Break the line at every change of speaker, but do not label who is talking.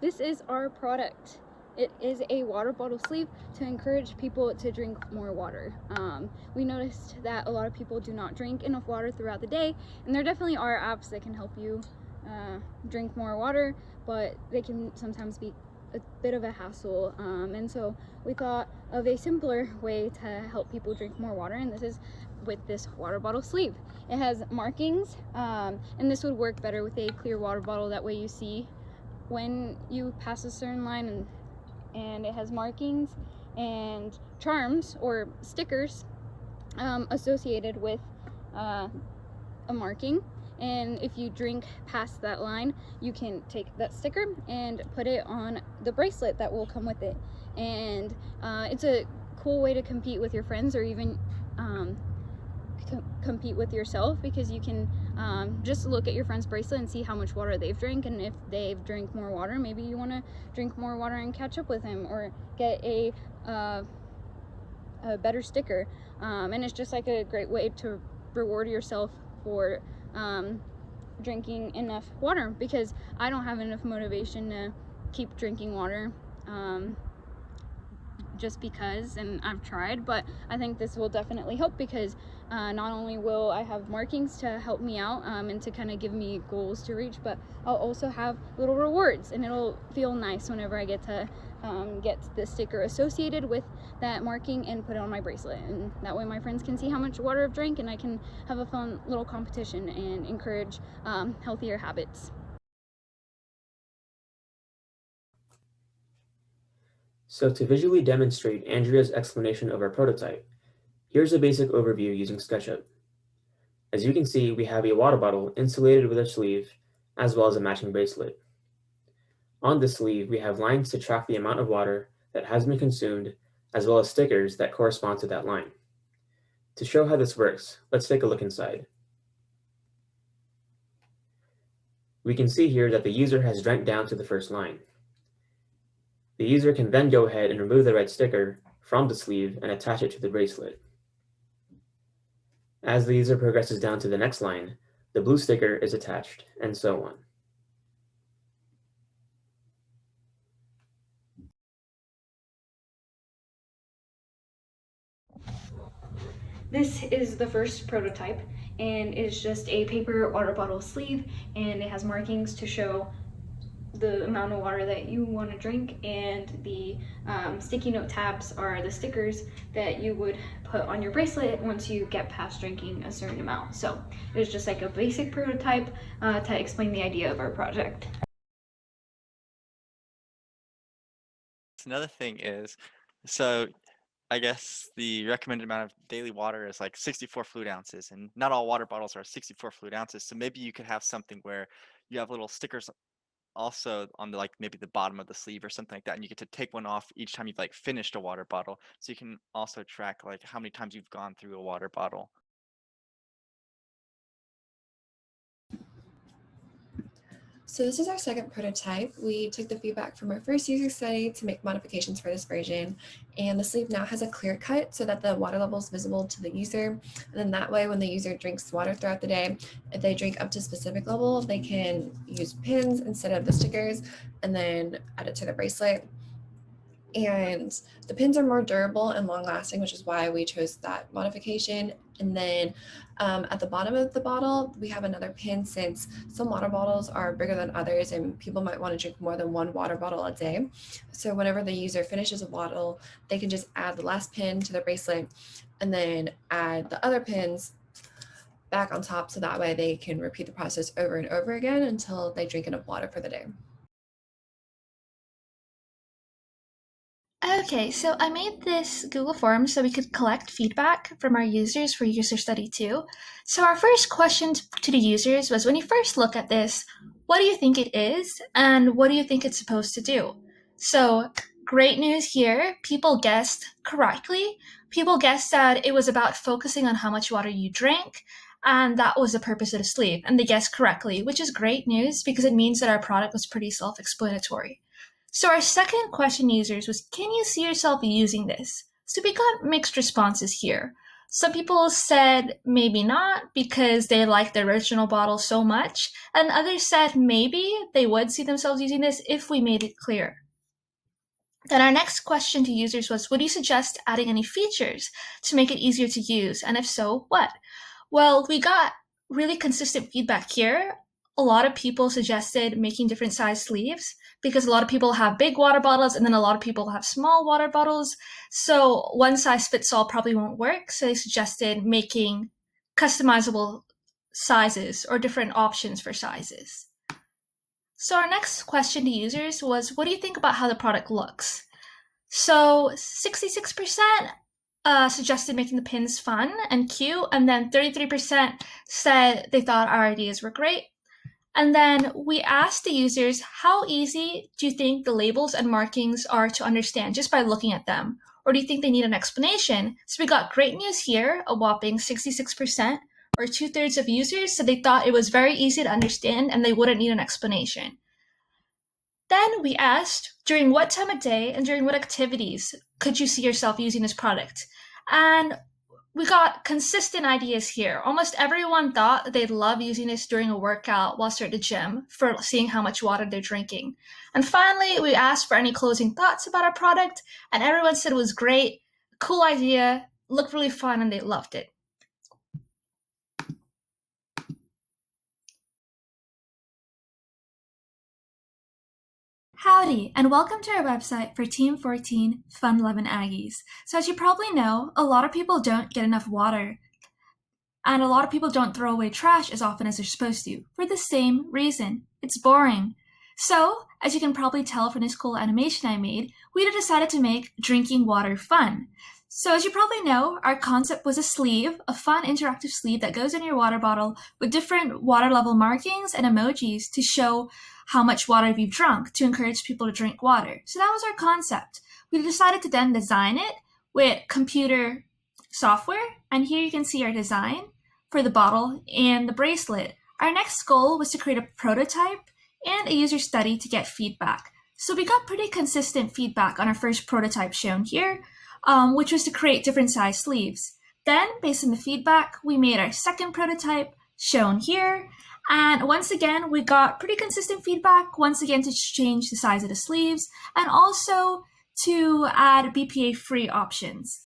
This is our product. It is a water bottle sleeve to encourage people to drink more water. We noticed that a lot of people do not drink enough water throughout the day, and there definitely are apps that can help you drink more water, but they can sometimes be a bit of a hassle. And so we thought of a simpler way to help people drink more water, and this is with this water bottle sleeve. It has markings, and this would work better with a clear water bottle. That way you see when you pass a certain line, and it has markings and charms or stickers associated with a marking, and if you drink past that line, you can take that sticker and put it on the bracelet that will come with it. And it's a cool way to compete with your friends, or even compete with yourself, because you can just look at your friend's bracelet and see how much water they've drank, and if they've drank more water, maybe you want to drink more water and catch up with him, or get a better sticker. And it's just like a great way to reward yourself for drinking enough water, because I don't have enough motivation to keep drinking water just because, and I've tried, but I think this will definitely help, because not only will I have markings to help me out and to kind of give me goals to reach, but I'll also have little rewards, and it'll feel nice whenever I get to get the sticker associated with that marking and put it on my bracelet, and that way my friends can see how much water I've drank, and I can have a fun little competition and encourage healthier habits.
So to visually demonstrate Andrea's explanation of our prototype, here's a basic overview using SketchUp. As you can see, we have a water bottle insulated with a sleeve, as well as a matching bracelet. On the sleeve, we have lines to track the amount of water that has been consumed, as well as stickers that correspond to that line. To show how this works, let's take a look inside. We can see here that the user has drank down to the first line. The user can then go ahead and remove the red sticker from the sleeve and attach it to the bracelet. As the user progresses down to the next line, the blue sticker is attached, and so on.
This is the first prototype, and it's just a paper water bottle sleeve, and it has markings to show the amount of water that you want to drink, and the sticky note tabs are the stickers that you would put on your bracelet once you get past drinking a certain amount. So it was just like a basic prototype to explain the idea of our project.
Another thing is, so I guess the recommended amount of daily water is like 64 fluid ounces, and not all water bottles are 64 fluid ounces. So maybe you could have something where you have little stickers also on the, like, maybe the bottom of the sleeve or something like that, and you get to take one off each time you've like finished a water bottle, so you can also track like how many times you've gone through a water bottle.
So this is our second prototype. We took the feedback from our first user study to make modifications for this version. And the sleeve now has a clear cut so that the water level is visible to the user. And then that way, when the user drinks water throughout the day, if they drink up to a specific level, they can use pins instead of the stickers and then add it to the bracelet. And the pins are more durable and long lasting, which is why we chose that modification. And then at the bottom of the bottle, we have another pin, since some water bottles are bigger than others and people might want to drink more than one water bottle a day. So whenever the user finishes a bottle, they can just add the last pin to the bracelet and then add the other pins back on top, so that way they can repeat the process over and over again until they drink enough water for the day.
Okay, so I made this Google form so we could collect feedback from our users for user study 2. So our first question to the users was, when you first look at this, what do you think it is and what do you think it's supposed to do? So great news here, people guessed correctly. People guessed that it was about focusing on how much water you drank, and that was the purpose of the sleeve, and they guessed correctly, which is great news because it means that our product was pretty self-explanatory. So our second question users was, can you see yourself using this? So we got mixed responses here. Some people said maybe not because they liked the original bottle so much, and others said maybe they would see themselves using this if we made it clear. Then our next question to users was, would you suggest adding any features to make it easier to use? And if so, what? Well, we got really consistent feedback here. A lot of people suggested making different size sleeves because a lot of people have big water bottles and then a lot of people have small water bottles. So one size fits all probably won't work. So they suggested making customizable sizes or different options for sizes. So our next question to users was, what do you think about how the product looks? So 66% suggested making the pins fun and cute, and then 33% said they thought our ideas were great. And then we asked the users, how easy do you think the labels and markings are to understand just by looking at them? Or do you think they need an explanation? So we got great news here, a whopping 66%, or 2/3 of users said they thought it was very easy to understand and they wouldn't need an explanation. Then we asked, during what time of day and during what activities could you see yourself using this product? And we got consistent ideas here. Almost everyone thought that they'd love using this during a workout whilst they're at the gym for seeing how much water they're drinking. And finally, we asked for any closing thoughts about our product, and everyone said it was great, cool idea, looked really fun, and they loved it. Howdy, and welcome to our website for Team 14 Fun Lovin' Aggies. So as you probably know, a lot of people don't get enough water, and a lot of people don't throw away trash as often as they're supposed to, for the same reason. It's boring. So, as you can probably tell from this cool animation I made, we decided to make drinking water fun. So as you probably know, our concept was a sleeve, a fun interactive sleeve that goes in your water bottle with different water level markings and emojis to show how much water you've drunk to encourage people to drink water. So that was our concept. We decided to then design it with computer software, and here you can see our design for the bottle and the bracelet. Our next goal was to create a prototype and a user study to get feedback. So we got pretty consistent feedback on our first prototype shown here, which was to create different size sleeves. Then, based on the feedback, we made our second prototype shown here. And once again, we got pretty consistent feedback, once again to change the size of the sleeves and also to add BPA-free options.